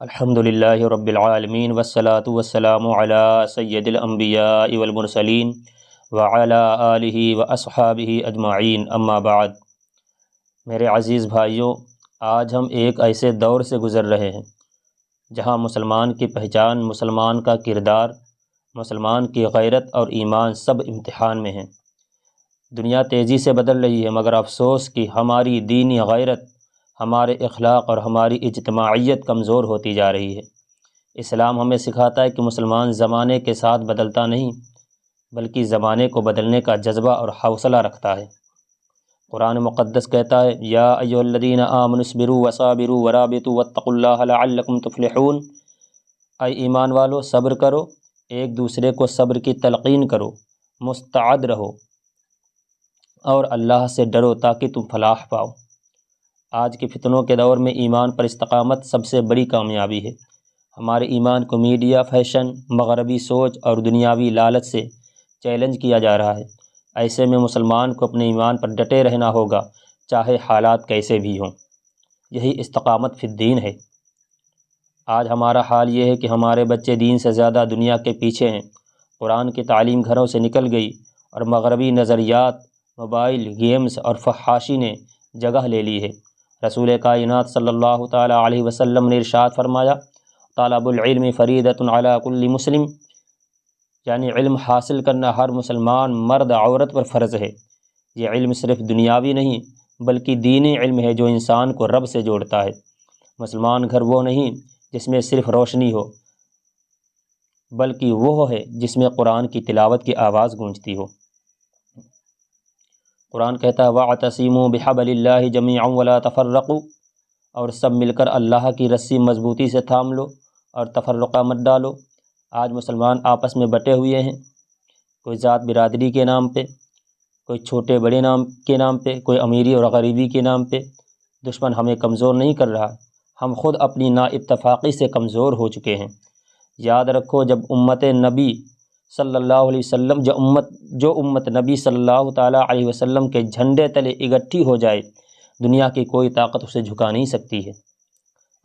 الحمدللہ رب العالمین والصلاة والسلام علی سید الانبیاء والمرسلین وعلی آلہ واصحابہ اجمعین اما بعد۔ میرے عزیز بھائیوں، آج ہم ایک ایسے دور سے گزر رہے ہیں جہاں مسلمان کی پہچان، مسلمان کا کردار، مسلمان کی غیرت اور ایمان سب امتحان میں ہیں۔ دنیا تیزی سے بدل رہی ہے، مگر افسوس کہ ہماری دینی غیرت، ہمارے اخلاق اور ہماری اجتماعیت کمزور ہوتی جا رہی ہے۔ اسلام ہمیں سکھاتا ہے کہ مسلمان زمانے کے ساتھ بدلتا نہیں، بلکہ زمانے کو بدلنے کا جذبہ اور حوصلہ رکھتا ہے۔ قرآن مقدس کہتا ہے یا ایھا الذین آمنوا اصبروا وصابروا ورابطوا واتقوا اللہ لعلکم تفلحون۔ اے ایمان والو، صبر کرو، ایک دوسرے کو صبر کی تلقین کرو، مستعد رہو اور اللہ سے ڈرو تاکہ تم فلاح پاؤ۔ آج کے فتنوں کے دور میں ایمان پر استقامت سب سے بڑی کامیابی ہے۔ ہمارے ایمان کو میڈیا، فیشن، مغربی سوچ اور دنیاوی لالچ سے چیلنج کیا جا رہا ہے۔ ایسے میں مسلمان کو اپنے ایمان پر ڈٹے رہنا ہوگا، چاہے حالات کیسے بھی ہوں۔ یہی استقامت فی الدین ہے۔ آج ہمارا حال یہ ہے کہ ہمارے بچے دین سے زیادہ دنیا کے پیچھے ہیں۔ قرآن کی تعلیم گھروں سے نکل گئی اور مغربی نظریات، موبائل گیمز اور فحاشی نے جگہ لے لی ہے۔ رسول کائنات صلی اللہ تعالیٰ علیہ وسلم نے ارشاد فرمایا طلب العلم فریضۃ علی کل مسلم، یعنی علم حاصل کرنا ہر مسلمان مرد عورت پر فرض ہے۔ یہ علم صرف دنیاوی نہیں بلکہ دینی علم ہے جو انسان کو رب سے جوڑتا ہے۔ مسلمان گھر وہ نہیں جس میں صرف روشنی ہو، بلکہ وہ ہے جس میں قرآن کی تلاوت کی آواز گونجتی ہو۔ قرآن کہتا ہے وَاعْتَصِمُوا بِحَبْلِ اللَّهِ جَمِيعًا وَلَا تَفَرَّقُوا، اور سب مل کر اللہ کی رسی مضبوطی سے تھام لو اور تفرقہ مت ڈالو۔ آج مسلمان آپس میں بٹے ہوئے ہیں، کوئی ذات برادری کے نام پہ، کوئی چھوٹے بڑے نام کے نام پہ، کوئی امیری اور غریبی کے نام پہ۔ دشمن ہمیں کمزور نہیں کر رہا، ہم خود اپنی نا اتفاقی سے کمزور ہو چکے ہیں۔ یاد رکھو، جب امت نبی صلی اللہ علیہ وسلم جو امت نبی صلی اللہ تعالیٰ علیہ وسلم کے جھنڈے تلے اکٹھی ہو جائے، دنیا کی کوئی طاقت اسے جھکا نہیں سکتی ہے۔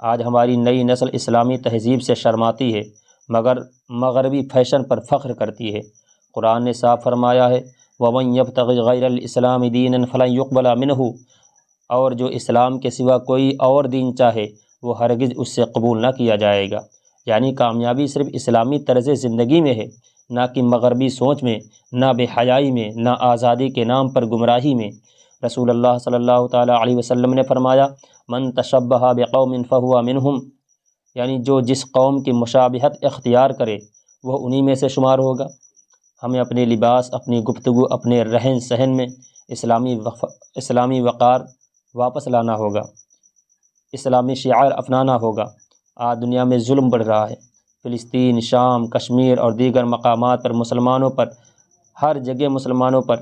آج ہماری نئی نسل اسلامی تہذیب سے شرماتی ہے، مگر مغربی فیشن پر فخر کرتی ہے۔ قرآن نے صاف فرمایا ہے وَمَن يَبْتَغِ غَيْرَ الْإِسْلَامِ دِينًا فَلَن يُقْبَلَ مِنْهُ، اور جو اسلام کے سوا کوئی اور دین چاہے وہ ہرگز اس سے قبول نہ کیا جائے گا۔ یعنی کامیابی صرف اسلامی طرز زندگی میں ہے، نہ کہ مغربی سوچ میں، نہ بے حیائی میں، نہ آزادی کے نام پر گمراہی میں۔ رسول اللہ صلی اللہ تعالیٰ علیہ وسلم نے فرمایا من تشبہ بقوم فہو منہم، یعنی جو جس قوم کی مشابہت اختیار کرے وہ انہی میں سے شمار ہوگا۔ ہمیں اپنے لباس، اپنی گفتگو، اپنے رہن سہن میں اسلامی وقار واپس لانا ہوگا، اسلامی شعائر اپنانا ہوگا۔ آج دنیا میں ظلم بڑھ رہا ہے۔ فلسطین، شام، کشمیر اور دیگر مقامات پر مسلمانوں پر، ہر جگہ مسلمانوں پر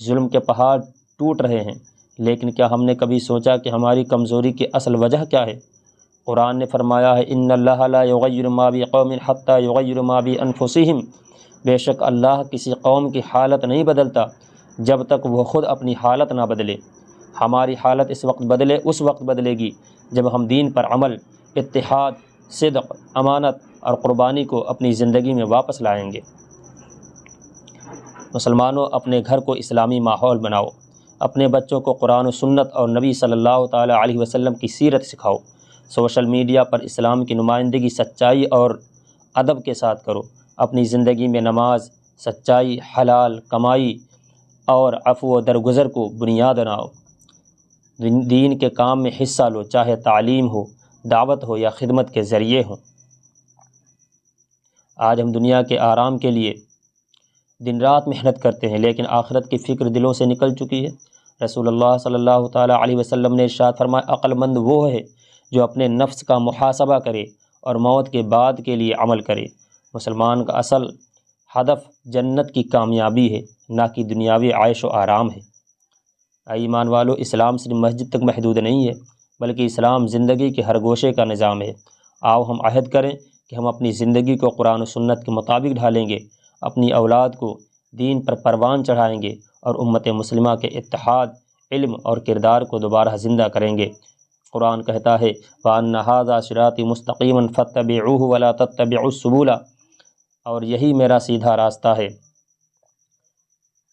ظلم کے پہاڑ ٹوٹ رہے ہیں، لیکن کیا ہم نے کبھی سوچا کہ ہماری کمزوری کی اصل وجہ کیا ہے؟ قرآن نے فرمایا ہے ان اللہ لا یغیر ما بقوم حتی یغیروا ما بانفسہم، بے شک اللہ کسی قوم کی حالت نہیں بدلتا جب تک وہ خود اپنی حالت نہ بدلے۔ ہماری حالت اس وقت بدلے گی جب ہم دین پر عمل، اتحاد، صدق، امانت اور قربانی کو اپنی زندگی میں واپس لائیں گے۔ مسلمانوں، اپنے گھر کو اسلامی ماحول بناؤ، اپنے بچوں کو قرآن و سنت اور نبی صلی اللہ تعالیٰ علیہ وسلم کی سیرت سکھاؤ۔ سوشل میڈیا پر اسلام کی نمائندگی سچائی اور ادب کے ساتھ کرو۔ اپنی زندگی میں نماز، سچائی، حلال کمائی اور عفو و درگزر کو بنیاد بناؤ۔ دین کے کام میں حصہ لو، چاہے تعلیم ہو، دعوت ہو یا خدمت کے ذریعے ہوں۔ آج ہم دنیا کے آرام کے لیے دن رات محنت کرتے ہیں، لیکن آخرت کی فکر دلوں سے نکل چکی ہے۔ رسول اللہ صلی اللہ تعالیٰ علیہ وسلم نے ارشاد فرمایا عقل مند وہ ہے جو اپنے نفس کا محاسبہ کرے اور موت کے بعد کے لیے عمل کرے۔ مسلمان کا اصل ہدف جنت کی کامیابی ہے، نہ کہ دنیاوی عیش و آرام ہے۔ اے ایمان والو، اسلام صرف مسجد تک محدود نہیں ہے، بلکہ اسلام زندگی کے ہر گوشے کا نظام ہے۔ آؤ ہم عہد کریں کہ ہم اپنی زندگی کو قرآن و سنت کے مطابق ڈھالیں گے، اپنی اولاد کو دین پر پروان چڑھائیں گے اور امت مسلمہ کے اتحاد، علم اور کردار کو دوبارہ زندہ کریں گے۔ قرآن کہتا ہے وَأَنَّ هَذَا صِرَاطِي مُسْتَقِيمًا فَاتَّبِعُوهُ وَلَا تَتَّبِعُوا السُّبُلَ، اور یہی میرا سیدھا راستہ ہے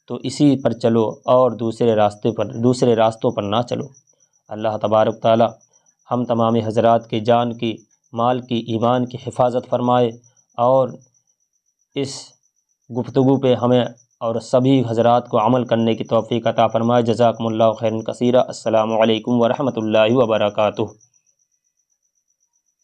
تو اسی پر چلو اور دوسرے راستوں پر نہ چلو۔ اللہ تبارک تعالی ہم تمام حضرات کی جان کی، مال کی، ایمان کی حفاظت فرمائے، اور اس گفتگو پہ ہمیں اور سبھی حضرات کو عمل کرنے کی توفیق عطا فرمائے۔ جزاکم اللہ خیرا کثیرا۔ السلام علیکم ورحمۃ اللہ وبرکاتہ۔